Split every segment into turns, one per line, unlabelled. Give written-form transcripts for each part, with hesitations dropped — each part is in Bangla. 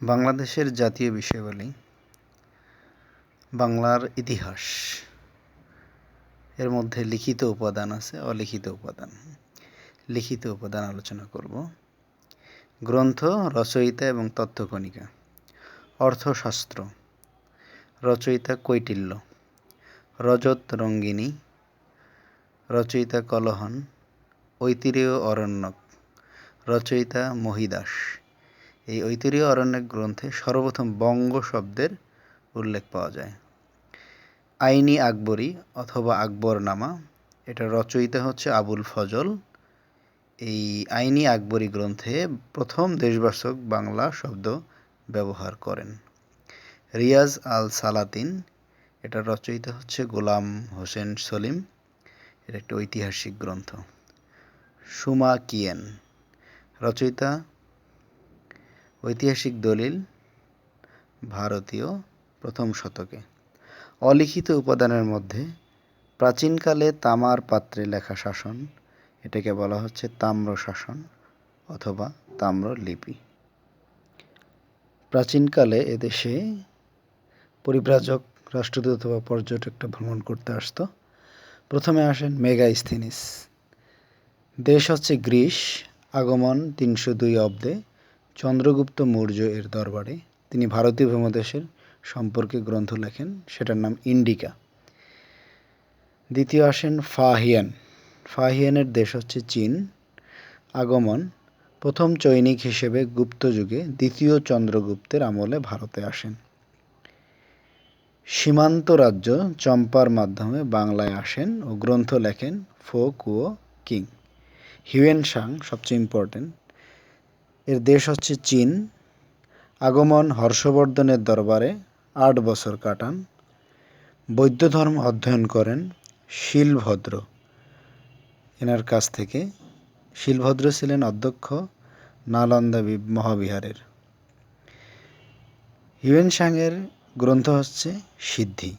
বাংলাদেশের জাতীয় বিষয়াবলী, বাংলার ইতিহাস। এর মধ্যে লিখিত উপাদান আছে, অলিখিত উপাদান। লিখিত উপাদান আলোচনা করব। গ্রন্থ, রচয়িতা এবং তথ্যকণিকা। অর্থশাস্ত্র, রচয়িতা কৈটিল্য। রজত রঙ্গিনী, রচয়িতা কলহন। ঐতিরেয় অরণ্যক, রচয়িতা মহীদাস। এই ঐতিরেয় অরণ্যক গ্রন্থে সর্বপ্রথম বঙ্গ শব্দের উল্লেখ পাওয়া যায়। আইনি আকবরী অথবা আকবরনামা, এটা রচয়িতা হচ্ছে আবুল ফজল। এই আইনি আকবরী গ্রন্থে প্রথম দেশবাচক বাংলা শব্দ ব্যবহার করেন। রিয়াজ আল সালাতিন, এটা রচয়িতা হচ্ছে গোলাম হোসেন সলিম। এটা একটি ঐতিহাসিক গ্রন্থ। সুমাকিয়েন, রচয়িতা ঐতিহাসিক দলিল, ভারতীয় প্রথম শতকে। অলিখিত উপাদানের মধ্যে প্রাচীনকালে তামার পাত্রে লেখা শাসন, এটাকে বলা হচ্ছে তাম্র শাসন অথবা তাম্রলিপি। প্রাচীনকালে এদেশে পরিব্রাজক, রাষ্ট্রদূত অথবা পর্যটকরা ভ্রমণ করতে আসতো। প্রথমে আসেন মেগাস্থিনিস। দেশ হচ্ছে গ্রিস। আগমন 302 অব্দে চন্দ্রগুপ্ত মৌর্য এর দরবারে। তিনি ভারতীয় ভূমধ্যদেশের সম্পর্কে গ্রন্থ লেখেন, সেটার নাম ইন্ডিকা। দ্বিতীয় আসেন ফাহিয়ান। ফাহিয়ানের দেশ হচ্ছে চীন। আগমন প্রথম চৈনিক হিসেবে গুপ্ত যুগে দ্বিতীয় চন্দ্রগুপ্তের আমলে ভারতে আসেন। সীমান্ত রাজ্য চম্পার মাধ্যমে বাংলায় আসেন ও গ্রন্থ লেখেন ফো কুয়ো কিং। হিউয়েন সাং সবচেয়ে ইম্পর্টেন্ট, এর দেশ হচ্ছে চীন। আগমন হর্ষবর্ধনের দরবারে 8 বছর কাটান। বৌদ্ধ ধর্ম অধ্যয়ন করেন শিলভদ্র এনার কাছ থেকে। শিলভদ্র ছিলেন অধ্যক্ষ নালন্দা মহাবিহারের। হিউয়েন-সাংয়ের গ্রন্থ হচ্ছে সিদ্ধি।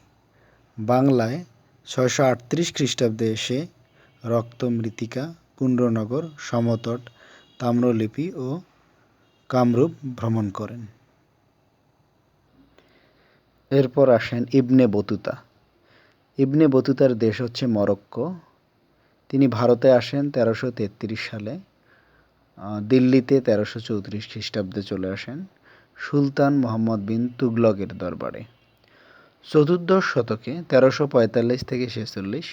বাংলায় 638 খ্রিস্টাব্দে এসে রক্তমৃত্তিকা, পুণ্ড্রনগর, সমতট, তাম্রলিপি ও কামরূপ ভ্রমণ করেন। এরপর আসেন ইবনে বতুতা। ইবনে বতুতার দেশ হচ্ছে মরক্কো। তিনি ভারতে আসেন 1333 সালে। দিল্লিতে 1334 খ্রিস্টাব্দে চলে আসেন সুলতান মোহাম্মদ বিন তুগলকের দরবারে। চতুর্দশ শতকে 1345 থেকে 46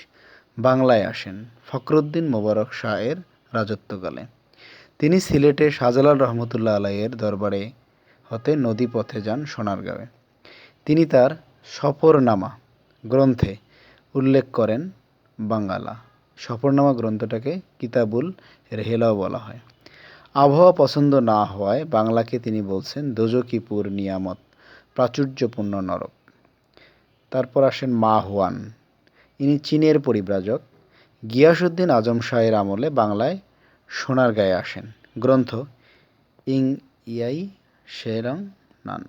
বাংলায় আসেন ফখরুদ্দীন মোবারক শাহ এর রাজত্বকালে। তিনি সিলেটে শাহজালাল রহমতুল্লাহ আলাইহির দরবারে হতে নদীপথে যান সোনারগাঁয়ে। তিনি তার সফরনামা গ্রন্থে উল্লেখ করেন বাঙ্গালা। সফরনামা গ্রন্থটাকে কিতাবুল রেহেলাও বলা হয়। আবহাওয়া পছন্দ না হওয়ায় বাংলাকে তিনি বলছেন দোজকিপুর নিয়ামত, প্রাচুর্যপূর্ণ নরক। তারপর আসেন মা হুয়ান। ইনি চীনের পরিব্রাজক। গিয়াসউদ্দিন আজম শাহের আমলে বাংলায় সোনারগাঁয়ে আসেন। গ্রন্থ ইং ইয়াই শেরং নান।